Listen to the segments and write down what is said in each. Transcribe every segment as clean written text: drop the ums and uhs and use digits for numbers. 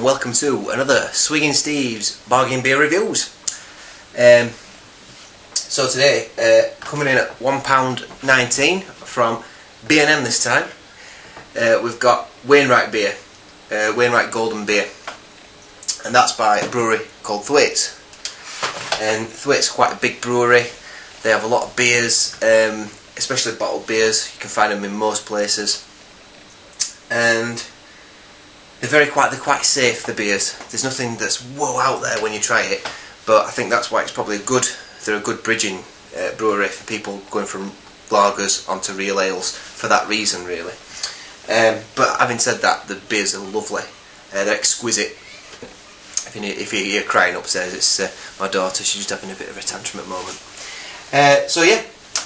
and welcome to another Swiggin Steve's Bargain Beer Reviews. So today, coming in at £1.19 from B&M this time, we've got Wainwright beer, Wainwright Golden Beer, and that's by a brewery called Thwaites. And Thwaites is quite a big brewery. They have a lot of beers, especially bottled beers. You can find them in most places, and they're quite safe, the beers. There's nothing that's whoa out there when you try it, but I think that's why it's probably they're a good bridging brewery for people going from lagers onto real ales for that reason, really. But having said that, the beers are lovely. They're exquisite. If you hear crying upstairs, it's my daughter. She's just having a bit of a tantrum at the moment. So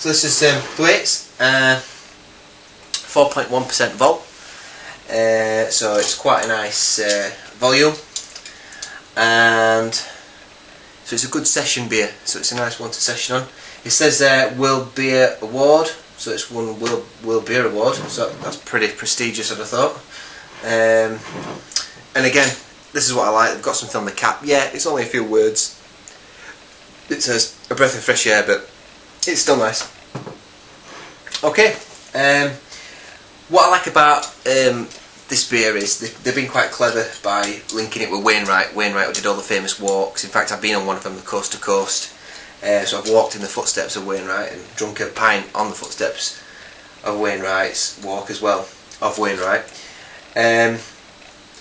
this is Thwaites, 4.1% vol. So it's quite a nice volume, and so it's a good session beer, so it's a nice one to session on. It says World Beer Award, so it's won World Beer Award, so that's pretty prestigious, I'd have thought. And again, this is what I like, they've got something on the cap. Yeah, it's only a few words. It says a breath of fresh air, but it's still nice. Okay. What I like about this beer is they've been quite clever by linking it with Wainwright. Wainwright did all the famous walks. In fact, I've been on one of them, the coast to coast. So I've walked in the footsteps of Wainwright and drunk a pint on the footsteps of Wainwright's walk as well, of Wainwright.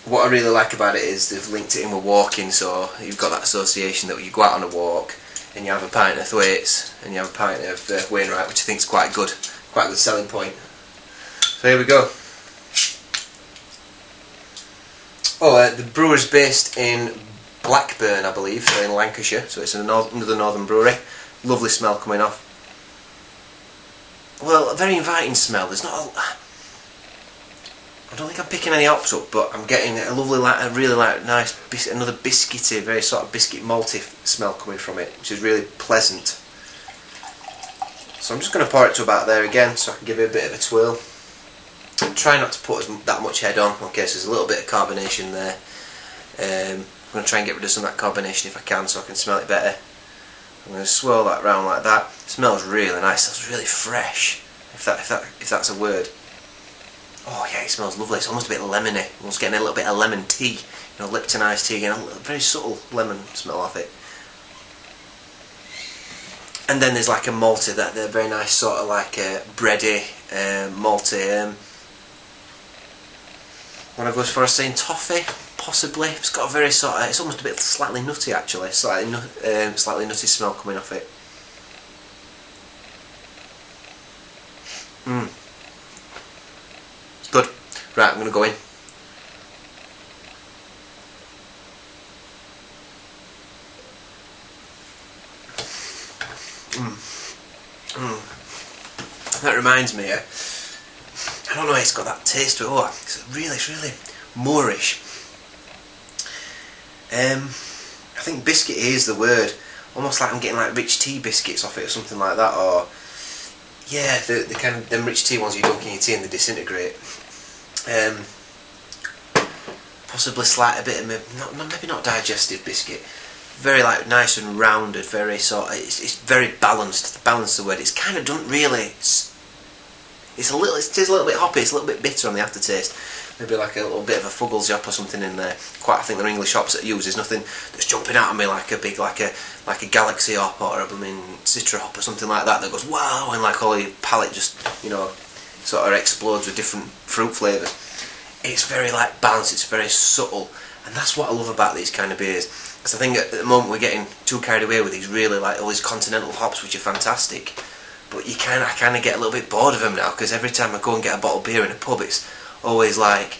What I really like about it is they've linked it in with walking, so you've got that association that you go out on a walk and you have a pint of Thwaites and you have a pint of Wainwright, which I think is quite a good selling point. So here we go. The brewer's based in Blackburn, I believe, in Lancashire, so it's another northern brewery. Lovely smell coming off. Well, a very inviting smell. There's not I don't think I'm picking any hops up, but I'm getting a lovely, nice, another biscuity, very sort of biscuit malty smell coming from it, which is really pleasant. So I'm just going to pour it to about there again, so I can give it a bit of a twirl. Try not to put that much head on, okay, so there's a little bit of carbonation there. I'm going to try and get rid of some of that carbonation if I can, so I can smell it better. I'm going to swirl that round like that. It smells really nice, it smells really fresh, if that's a word. Oh yeah, it smells lovely. It's almost a bit lemony. I'm almost getting a little bit of lemon tea, Lipton iced tea, getting a very subtle lemon smell off it. And then there's like a malty, they're very nice, sort of like a bready, malty. When I go as far as saying toffee, possibly. It's got a very sort of, it's almost a bit slightly nutty actually, slightly nutty smell coming off it. It's good. Right, I'm going to go in. That reminds me, I don't know, it's got that taste to it. Oh, it's really moorish. I think biscuit is the word. Almost like I'm getting like rich tea biscuits off it or something like that. Or yeah, the kind of them rich tea ones you dunk in your tea and they disintegrate. Possibly a bit of maybe not digestive biscuit. Very like nice and rounded. Very sort of, it's very balanced. Balance the word. It's kind of don't really. It is a little bit hoppy, it's a little bit bitter on the aftertaste. Maybe like a little bit of a Fuggles hop or something in there. I think they're English hops that I use. There's nothing that's jumping out at me like a big, like a Galaxy hop or a Citra hop or something like that goes wow, and like all your palate just, sort of explodes with different fruit flavours. It's very like balanced, it's very subtle, and that's what I love about these kind of beers. Because I think at the moment we're getting too carried away with these really like all these continental hops, which are fantastic. But I kind of get a little bit bored of them now, because every time I go and get a bottle of beer in a pub, it's always like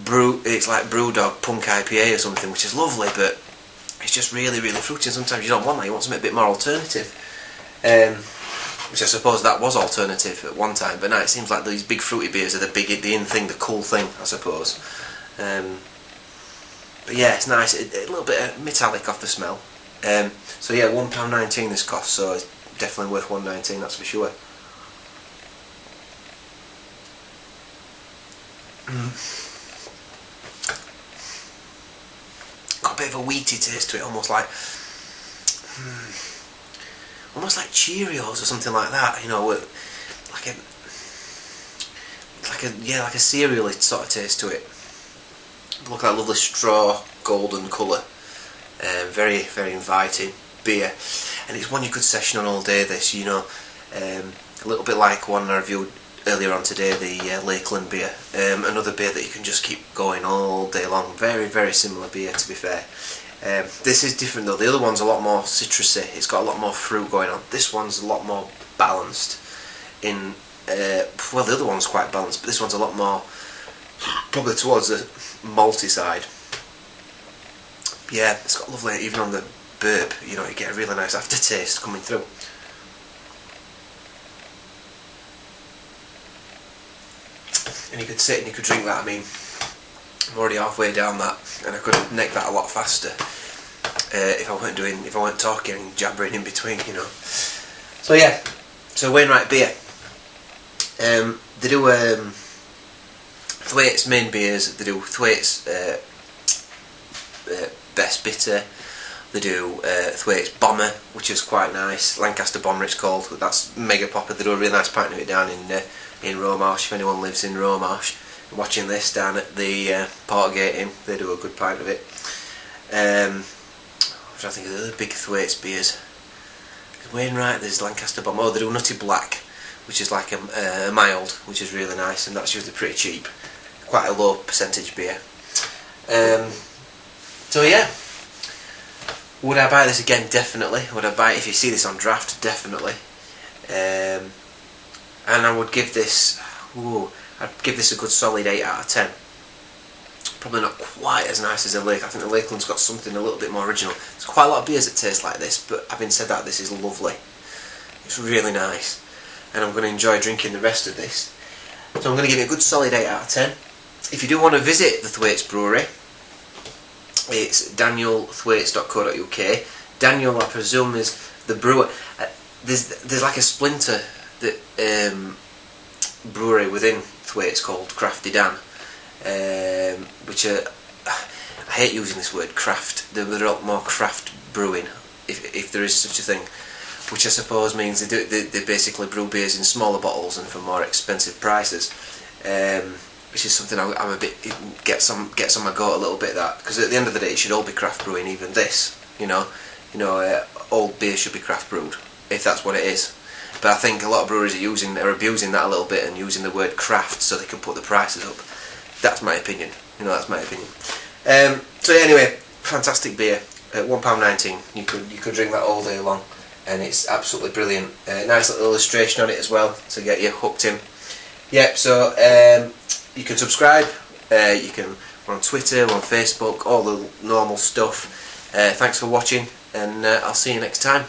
Brewdog Punk IPA or something, which is lovely, but it's just really fruity, and sometimes you don't want that, you want something a bit more alternative. Which I suppose that was alternative at one time, but now it seems like these big fruity beers are the in thing, the cool thing, I suppose. But yeah, it's nice, a little bit of metallic off the smell. So yeah, £1.19 this costs, so it's definitely worth £1.19, that's for sure. got a bit of a wheaty taste to it, almost like Cheerios or something like that. You know, like a cereal sort of taste to it. Look at that lovely straw golden colour. Very, very inviting beer, and it's one you could session on all day. This, you know, a little bit like one I reviewed earlier on today, the Lakeland beer. Another beer that you can just keep going all day long. Very, very similar beer, to be fair. This is different though. The other one's a lot more citrusy. It's got a lot more fruit going on. This one's a lot more balanced. Well, the other one's quite balanced, but this one's a lot more probably towards the malty side. Yeah, it's got lovely, even on the burp, you know, you get a really nice aftertaste coming through. And you could sit and you could drink that. I mean, I'm already halfway down that, and I could neck that a lot faster if I weren't talking and jabbering in between, you know. So yeah, so Wainwright beer. They do Thwaites main beers. They do Thwaites best bitter. They do Thwaites Bomber, which is quite nice. Lancaster Bomber it's called. That's mega popper. They do a really nice pint of it down in Romarsh. If anyone lives in Romarsh watching this down at the Portgate Inn, they do a good pint of it. I'm trying to think of the other big Thwaites beers. Wainwright, there's Lancaster Bomber. Oh, they do Nutty Black, which is like a mild, which is really nice, and that's usually pretty cheap. Quite a low percentage beer. So yeah, would I buy this again? Definitely. Would I buy it if you see this on draft? Definitely. And I would give this, I'd give this a good solid 8 out of 10. Probably not quite as nice as the Lake. I think the Lakeland's got something a little bit more original. There's quite a lot of beers that taste like this, but having said that, this is lovely. It's really nice, and I'm going to enjoy drinking the rest of this. So I'm going to give it a good solid 8 out of 10. If you do want to visit the Thwaites Brewery, it's danielthwaites.co.uk. Daniel, I presume, is the brewer. There's like a splinter brewery within Thwaites called Crafty Dan, which I hate using this word craft. They're a lot more craft brewing, if there is such a thing, which I suppose means they basically brew beers in smaller bottles and for more expensive prices. Which is something I'm a bit gets on my goat a little bit, that, because at the end of the day it should all be craft brewing. Even this, all beer should be craft brewed if that's what it is. But I think a lot of breweries are abusing that a little bit and using the word craft so they can put the prices up. That's my opinion. That's my opinion. So yeah, anyway, fantastic beer at £1.19. You could drink that all day long, and it's absolutely brilliant. Nice little illustration on it as well to get you hooked in. Yeah, so you can subscribe. We're on Twitter, we're on Facebook, all the normal stuff. Thanks for watching, and I'll see you next time.